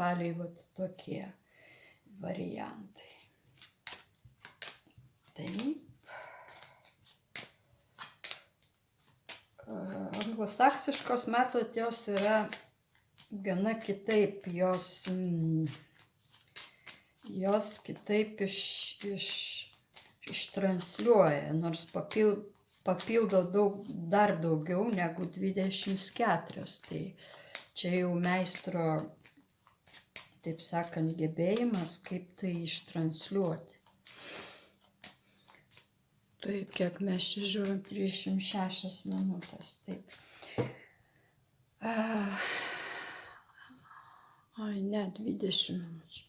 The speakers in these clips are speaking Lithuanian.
spaliai vat tokie variantai. Taip. Anglosaksiškos, matot, jos yra gana kitaip, jos kitaip ištransliuoja, nors papildo dar daugiau negu 24. Tai čia jau meistro, taip sakant, gebėjimas, kaip tai ištransliuoti. Taip, kiek mes čia žiūrim, 36 minutės, taip. Ai, ne, 20 minučių.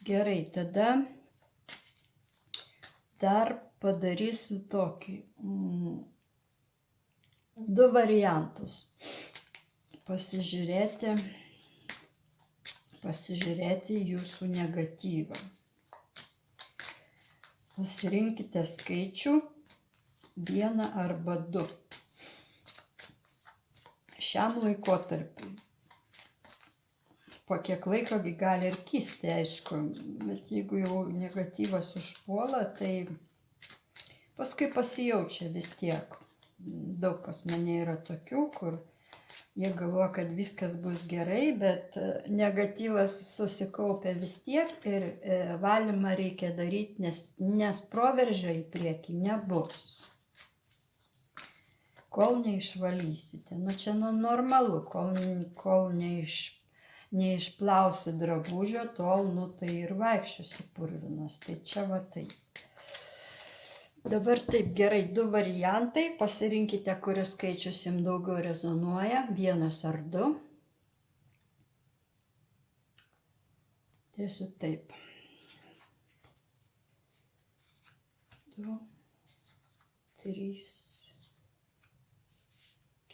Gerai, tada dar padarysiu tokį, 2 variantus. Pasižiūrėti jūsų negatyvą. Pasirinkite skaičių 1 arba 2. Šiam laikotarpiui. Po kiek laiko gali ir kisti, aišku, bet jeigu jau negatyvas užpuola, tai paskui pasijaučia vis tiek. Daug pas mane yra tokių, kur jie galvoja, kad viskas bus gerai, bet negatyvas susikaupia vis tiek ir valymą reikia daryti, nes proveržio į priekį nebus. Kol neišvalysite. Nu čia normalu, kol neišplausi drabužio, tol, tai ir vaikščiosi purvinas. Tai čia va taip. Dabar taip, gerai, 2 variantai. Pasirinkite, kuris skaičius jums daugiau rezonuoja. 1 ar 2. Dėsiu taip. 2, 3,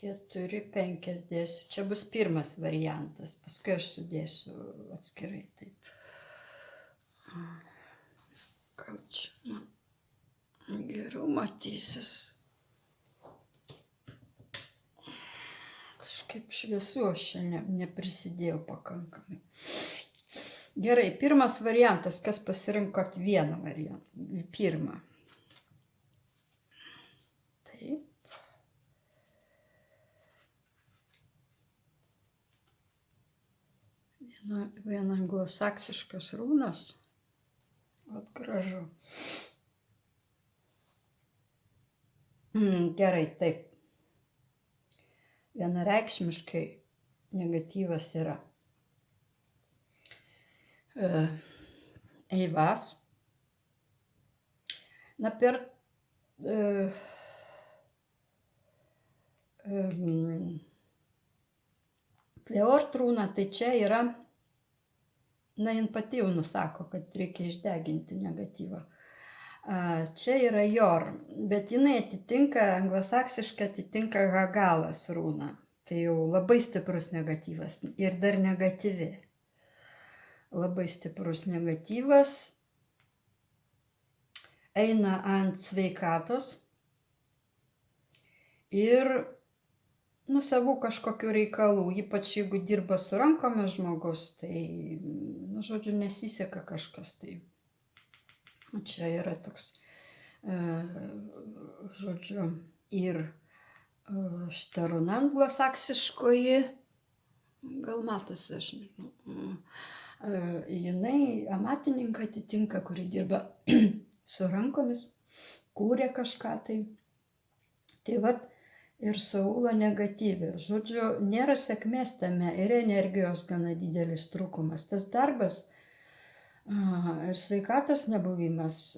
4, 5 dėsiu. Čia bus pirmas variantas. Paskui aš sudėsiu atskirai taip. Gal čia geriau matysis. Kažkaip šviesu aš čia neprisidėjau pakankamai. Gerai, pirmas variantas. Kas pasirinkot vieną variantą? Pirmą. Taip. Viena anglosaksiškas runas. Vat gražu. Gerai, taip. Vienareikšmiškai negatyvas yra eivas. Na, per Pleort rūna, tai čia yra, jin pati jau nusako, kad reikia išdeginti negatyvą. Čia yra Jor, bet jinai atitinka, anglosaksiškai atitinka Hagalas rūna. Tai jau labai stiprus negatyvas ir dar negatyvi. Labai stiprus negatyvas. Eina ant sveikatos ir savų kažkokių reikalų, ypač jeigu dirba su rankomis žmogus, tai, žodžiu, nesiseka kažkas tai. Čia yra toks, žodžiu, ir šita runa anglosaksiškoji, gal matosi, aš nežinau, jinai amatininką atitinka, kuri dirba su rankomis, kūrė kažką tai. Tai vat, ir Saulo negatyvė. Žodžiu, nėra sėkmės tame ir energijos gana didelis trūkumas. Tas darbas ir sveikatos nebuvimas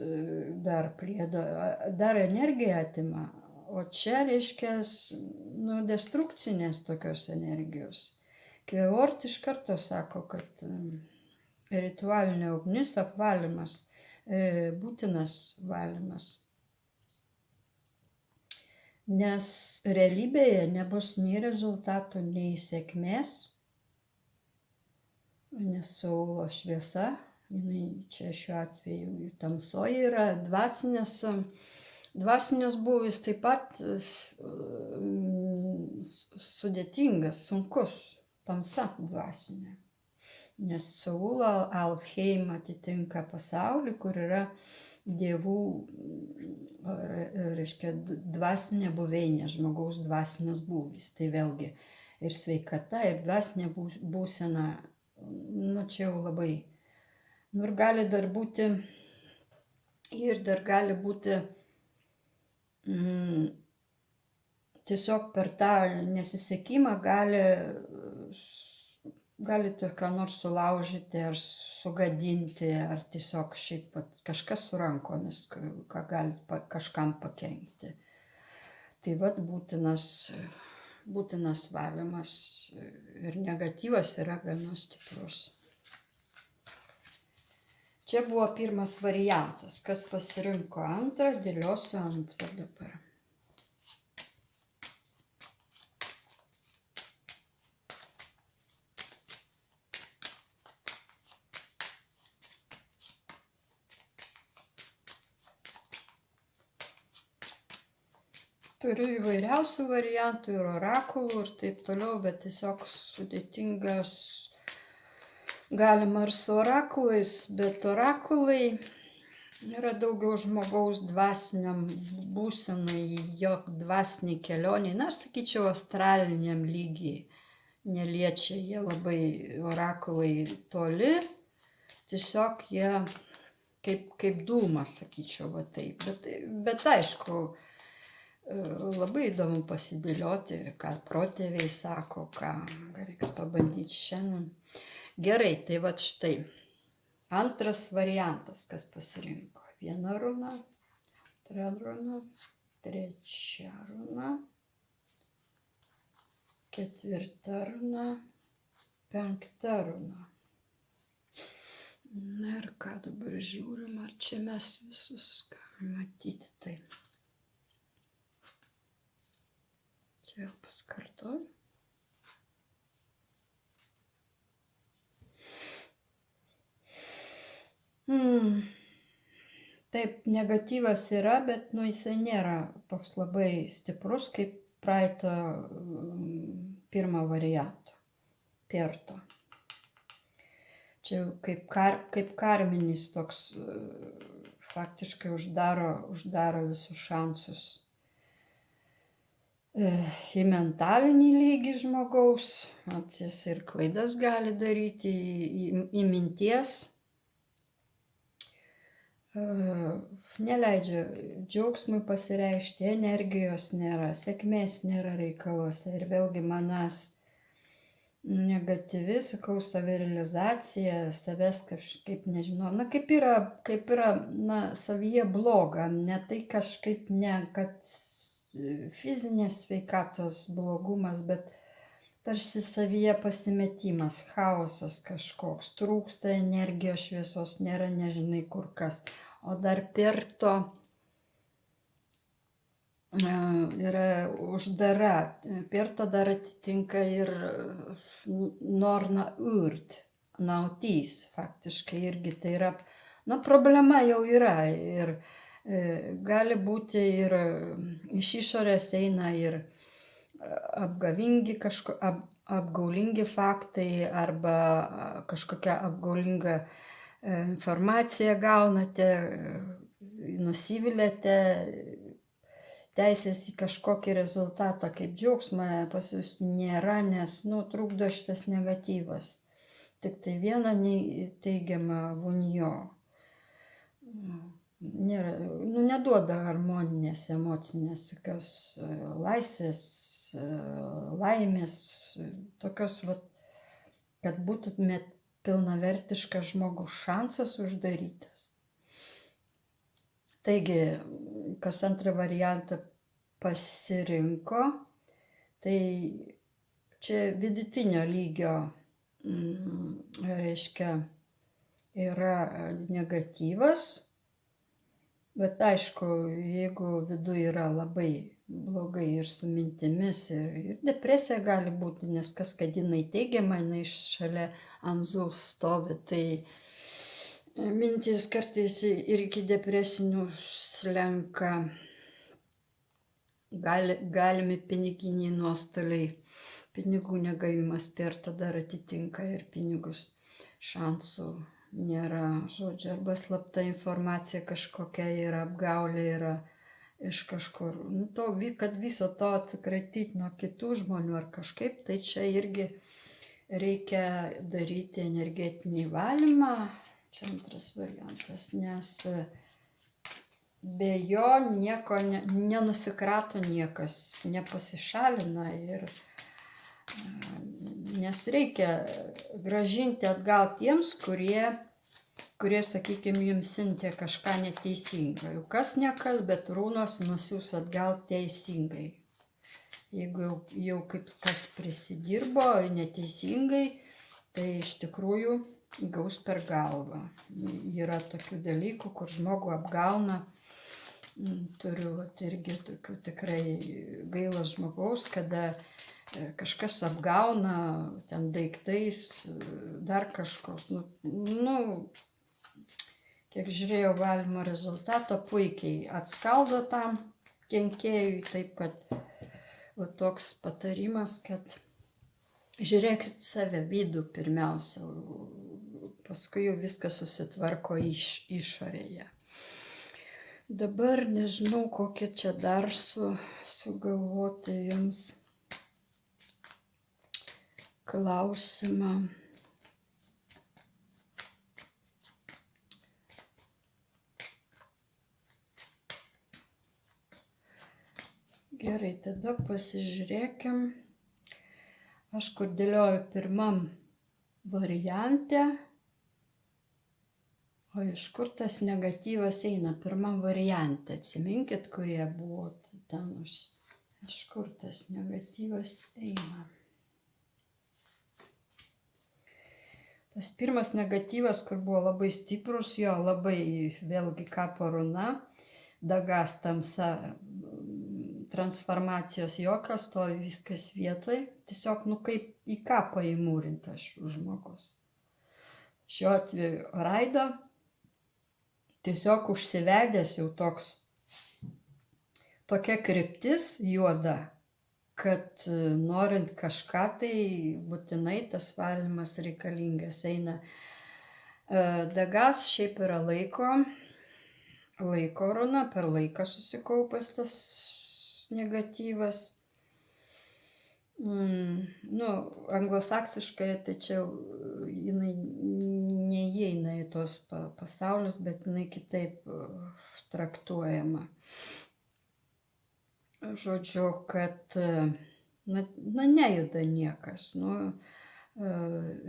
dar priedo, dar energiją atima. O čia reiškia, destrukcinės tokios energijos. Pleort iš karto sako, kad ritualinė ugnis, apvalymas, būtinas valymas. Nes realybėje nebus nei rezultatų, nei sėkmės, nes Saulo šviesa, jinai čia šiuo atveju tamsoje yra, dvasinės būvis taip pat sudėtingas, sunkus, tamsa dvasinė. Nes Seulo Alfheim atitinka pasaulį, kur yra dievų, reiškia, dvasinė buveinė, žmogaus dvasinės būvis. Tai vėlgi ir sveikata, ir dvasinė būsena, nu čia jau labai. Nu ir gali dar būti, tiesiog per tą nesisekimą galite ką nors sulaužyti ar sugadinti, ar tiesiog šiaip kažkas su rankomis, ką gali kažkam pakenkti. Tai vat būtinas valymas ir negatyvas yra gana stiprus. Čia buvo pirmas variantas. Kas pasirinko antrą, dėliosiu antrą dabar. Turiu įvairiausių variantų ir orakulų ir taip toliau, bet tiesiog sudėtingas. Galima ir su orakulais, bet orakulai yra daugiau žmogaus dvasiniam būsenai, jo dvasiniai kelioniai, na, aš sakyčiau, astraliniam lygiai. Neliečia jie labai orakulai toli, tiesiog jie kaip dūmas, sakyčiau, va taip. Bet aišku, labai įdomu pasidėlioti, ką protėviai sako, ką reiks pabandyti šiandien. Gerai, tai va štai. Antras variantas, kas pasirinko. Viena runa, antra runa, trečia runa, ketvirta runa, penkta runa. Na ir ką dabar žiūrim, ar čia mes visus galime matyti. Tai čia jau paskartoju. Taip, negatyvas yra, bet jisai nėra toks labai stiprus kaip praeito pirmo varianto, Perto. Čia kaip karminis toks faktiškai uždaro visus šansus į mentalinį lygį žmogaus, jis ir klaidas gali daryti, į minties. Neleidžia džiaugsmui pasireikšti, energijos nėra, sėkmės nėra reikaluose ir vėlgi manas negatyvi, sakau, savirealizacija, savęs kažkaip nežinau, na kaip yra, na savyje bloga, ne tai kažkaip ne, kad fizinės sveikatos blogumas, bet tarsi savyje pasimetimas, chaosas kažkoks, trūksta energijos, šviesos, nėra, nežinai kur kas. O dar Perto yra uždara. Perto dar atitinka ir Norna Urd, nautys, faktiškai irgi tai yra, na problema jau yra ir gali būti ir iš išorės eina ir apgaulingi faktai arba kažkokia apgaulinga informacija gaunate, nusiviliate, teisės į kažkokį rezultatą kaip džiaugsmą pas jūs nėra, nes trukdo šitas negatyvas. Tik tai viena teigiama vunjo. Nėra, neduoda harmoninės emocinės tokios laisvės, laimės, tokios, kad būtumėt pilnavertiškas žmogus, šansas uždarytas. Taigi, kas antrą variantą pasirinko, tai čia vidutinio lygio, reiškia, yra negatyvas, bet aišku, jeigu viduje yra labai blogai ir su mintimis, ir depresija gali būti, nes kas kad jinai teigiama, jinai šalia Anzų stovi, tai mintys kartais ir iki depresinių slenka, galimi piniginiai nuostoliai, pinigų negavimas Perto dar atitinka ir pinigus. šansų nėra. Žodžiu, arba slapta informacija kažkokia yra, apgaulė yra iš kažkur. Nu, kad viso to atsikratyti nuo kitų žmonių ar kažkaip, tai čia irgi reikia daryti energetinį valymą. Čia antras variantas, nes be jo nieko nenusikrato niekas, nepasišalina ir nes reikia grąžinti atgal tiems, kurie sakykime, jums siuntė kažką neteisingai. Kas nekas, bet runos nusiūs atgal teisingai. Jeigu jau kaip kas prisidirbo neteisingai, tai iš tikrųjų gaus per galvą. Yra tokių dalykų, kur žmogų apgauna. Turiu irgi tokių tikrai gaila žmogaus, kada kažkas apgauna ten daiktais, dar kažkoks. Kiek žiūrėjau valymo rezultatą, puikiai atskaldo tam kenkėjui, taip kad toks patarimas, kad žiūrėkit save vidų pirmiausia, paskui jau viskas susitvarko išorėje. Dabar nežinau, kokį čia dar sugalvoti jums klausimą. Gerai, tada pasižiūrėkim. Aš kur dėlioju pirmam variante, o iš kur tas negatyvas eina pirmam variante. Atsiminkit, kurie buvo ten iš kur tas negatyvas eina. Tas pirmas negatyvas, kur buvo labai stiprus, jo labai vėlgi kapo runa, dagas tamsa, transformacijos jokios, to viskas vietoj, tiesiog kaip į kapą įmūrintas žmogus. Šiuo atveju raido tiesiog užsivedęs jau tokia kryptis juoda, kad norint kažką, tai būtinai tas valymas reikalingas. Eina dagas, šiaip yra laiko runa, per laiką susikaupęs tas negatyvas. Anglosaksiškai, tai čia jinai neįeina į tos pasaulius, bet jinai kitaip traktuojama. Žodžiu, kad nejuda niekas.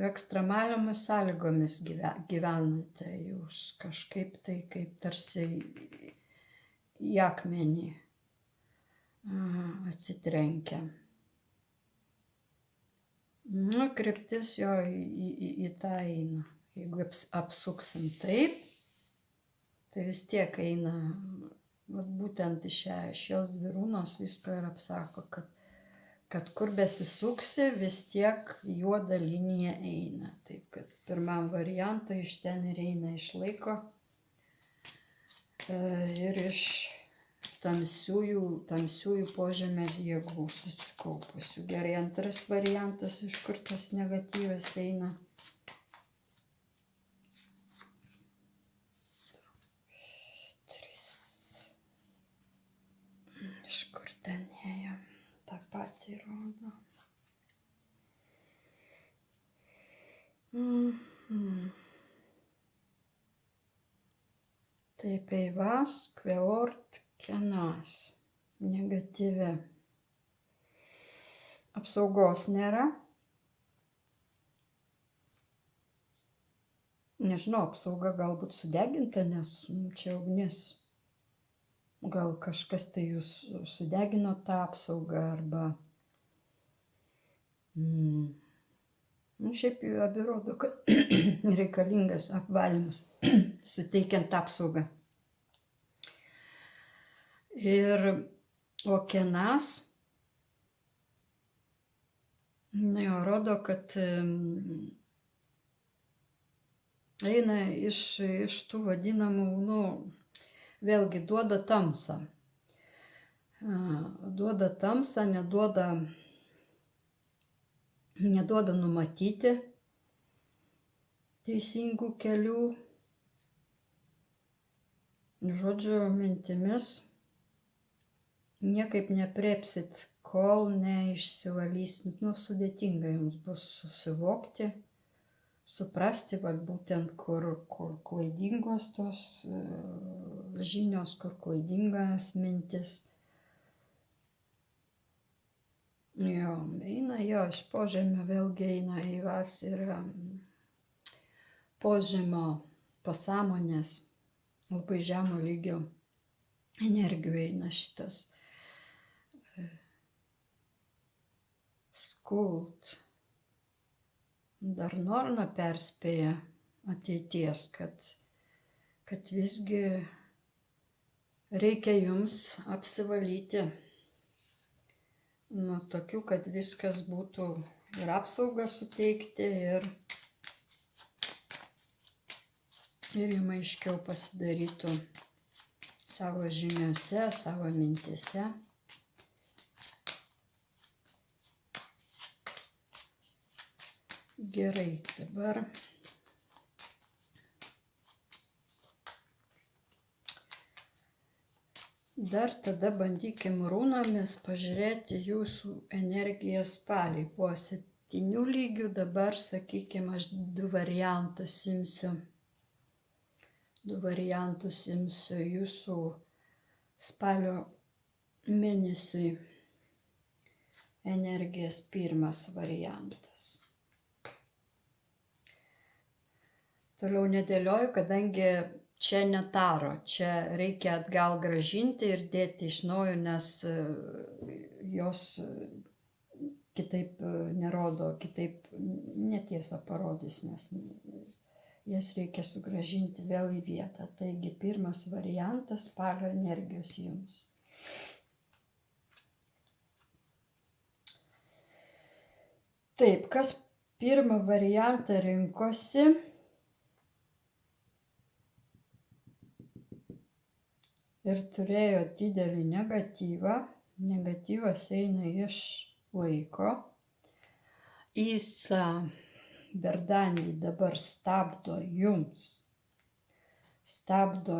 Ekstremaliomis sąlygomis gyvenate jūs kažkaip tai kaip tarsi į akmenį atsitrenkia. Kryptis jo į tą eina. Jeigu apsuksim taip, tai vis tiek eina, būtent iš šios dvi runos visko ir apsako, kad kur besisuksi, vis tiek juoda linija eina. Taip, kad pirmam variantui iš ten ir eina iš laiko ir iš tamsiųjų požemės jėgų susikaupusių. Gerai, antras variantas, iš kur tas negatyvas eina. Iš kur ten ėjo, tą patį rodo. Taip, eivas, kveort, kenas. Negatyvi. Apsaugos nėra. Nežinau, apsauga galbūt sudeginta, nes čia ugnis. Gal kažkas tai jūs sudegino tą apsaugą arba... Šiaip jau abi rodo, kad reikalingas apvalymas, suteikiant apsaugą. O kenas, rodo, kad eina iš tų vadinamų, vėlgi duoda tamsą. Duoda tamsą, neduoda numatyti. teisingų kelių, žodžiu, mintimis niekaip neprepsit, kol neišsivalysit. Sudėtinga jums bus susivokti, suprasti, būtent kur klaidingos tos žinios, kur klaidingas mintis. Jo, eina iš požemio, vėlgi eina į vas ir požemio pasąmonės, labai žemo lygio energijų eina šitas skult. Dar Norna perspėja ateities, kad visgi reikia jums apsivalyti nuo tokių, kad viskas būtų ir apsaugą suteikti, ir jums aiškiau pasidarytų savo žiniuose, savo mintise. Gerai, dabar dar tada bandykim runomis pažiūrėti jūsų energiją spalį. Po 7 lygių dabar, sakykime, aš 2 variantus imsiu. 2 variantus imsiu jūsų spalio mėnesiui energijas. Pirmas variantas. Toliau nedėlioju, kadangi čia netaro, čia reikia atgal gražinti ir dėti iš naujo, nes jos kitaip nerodo, kitaip netiesą parodys, nes jas reikia sugrąžinti vėl į vietą. Taigi pirmas variantas spalio energijos jums. Taip, kas pirmą variantą rinkosi, ir turėjo didelį negatyvą. Negatyvas eina iš laiko. Jis Verdandį dabar stabdo jums. Stabdo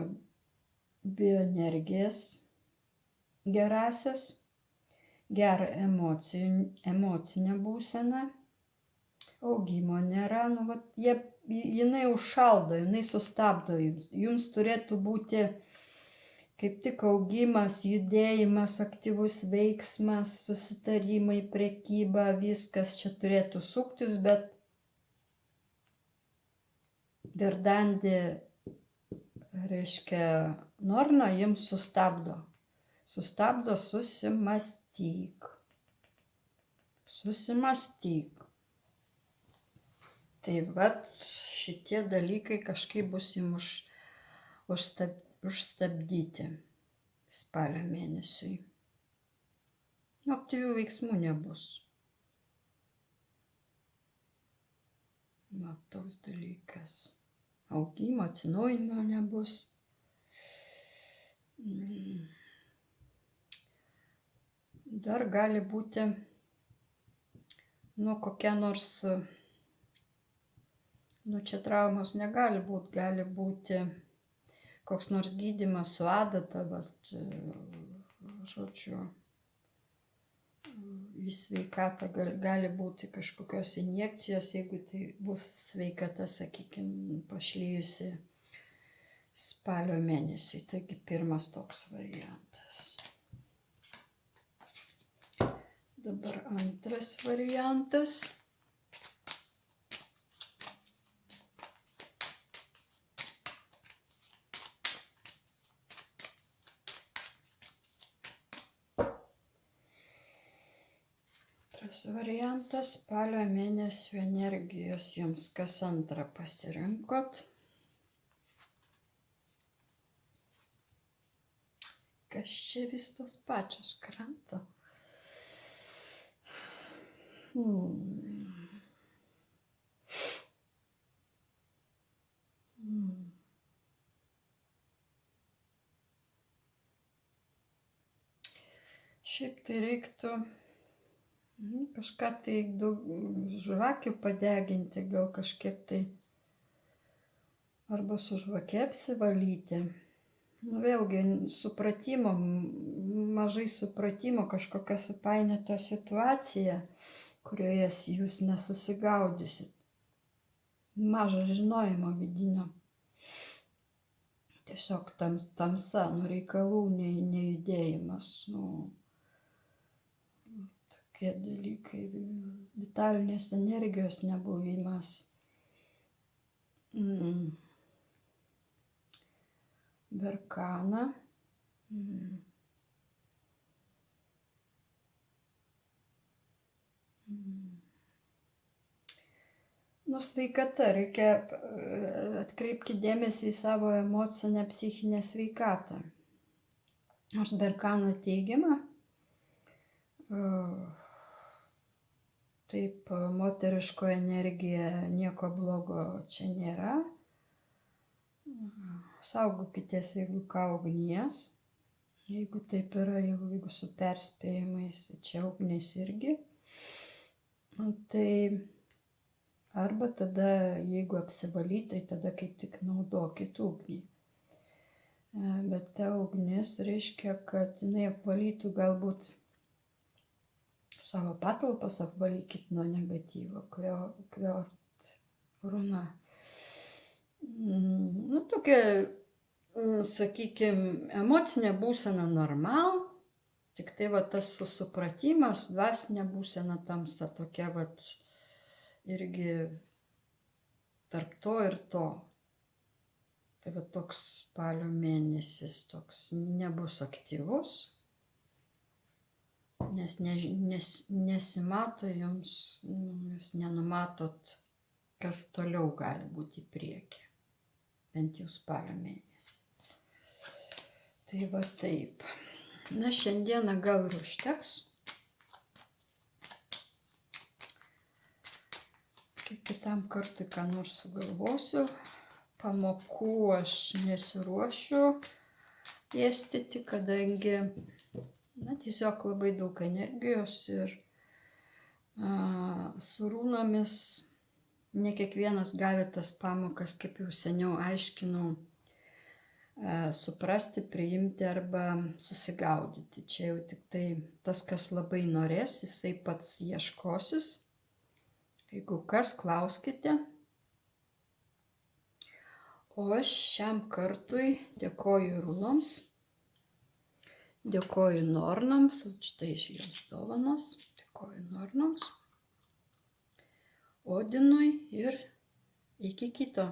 bioenergijas gerasias, gerą emocinę būseną. Augimo nėra. Jinai užšaldo, jinai sustabdo jums. Jums turėtų būti kaip tik augimas, judėjimas, aktyvus veiksmas, susitarimai, prekyba, viskas čia turėtų suktis, bet Verdandį, reiškia, Norna jums sustabdo. Sustabdo, susimąstyk. Susimąstyk. Tai šitie dalykai kažkaip bus jums užstabdyti spalio mėnesiui. Aktyvių veiksmų nebus. Toks dalykas. Augimo, atsinaujinimo nebus. Dar gali būti, kokia nors, čia traumos negali būti, gali būti koks nors gydymas su adata, žodžiu, į sveikatą gali būti kažkokios injekcijos, jeigu tai bus sveikata, sakykime, pašlyjusi spalio mėnesiui. Taigi pirmas toks variantas. Dabar antras variantas. Variantas spalio mėnesio energijos jums. Kas antrą pasirinkot? Kas čia vis tos pačios krenta? Šiaip tai reiktų kažką tai daug žvakių padeginti, gal kažkiek tai arba su žvake apsivalyti. Nu, vėlgi, supratimo, mažai supratimo, kažkokia supainiota situacija, kurioje jūs nesusigaudysit. Mažo žinojimo vidinio. Tiesiog tamsa, nu, reikalų nejudėjimas, nu, tokie dalykai, vitalinės energijos nebuvimas. Berkana. Nu, sveikata, reikia atkreipti dėmesį į savo emocinę, psichinę sveikatą. Nors berkana teigiama, taip, moteriško energija, nieko blogo čia nėra. Saugokitės, jeigu ką, ugnies. Jeigu taip yra, jeigu su perspėjimais, čia ugnis irgi. Tai arba tada, jeigu apsivalytai, tada kaip tik naudokit ugnį. Bet ta ugnis reiškia, kad jinai apvalytų galbūt savo patalpas, apvalykit nuo negatyvo, kvört runa. Nu, tokia, sakykime, emocinė būsena normal, tik tai va tas supratimas, dvasinė būsena tamsa tokia va irgi tarp to ir to. Tai va toks spalio mėnesis toks nebus aktyvus, nes nesimato jums, jūs nenumatot, kas toliau gali būti į priekį. Bent jau spalio mėnesį. Tai va taip. Na, šiandieną gal ir užteks. Kitam kartui ką nors sugalvosiu. Pamokų aš nesiruošiu dėstyti, kadangi tiesiog labai daug energijos ir su runomis ne kiekvienas gali tas pamokas, kaip jau seniau aiškinau, suprasti, priimti arba susigaudyti. Čia jau tik tai tas, kas labai norės, jisai pats ieškosis. Jeigu kas, klauskite. O aš šiam kartui dėkoju runoms, dėkoju Nornams, štai iš jums dovanos, dėkoju Nornams, Odinui ir iki kito.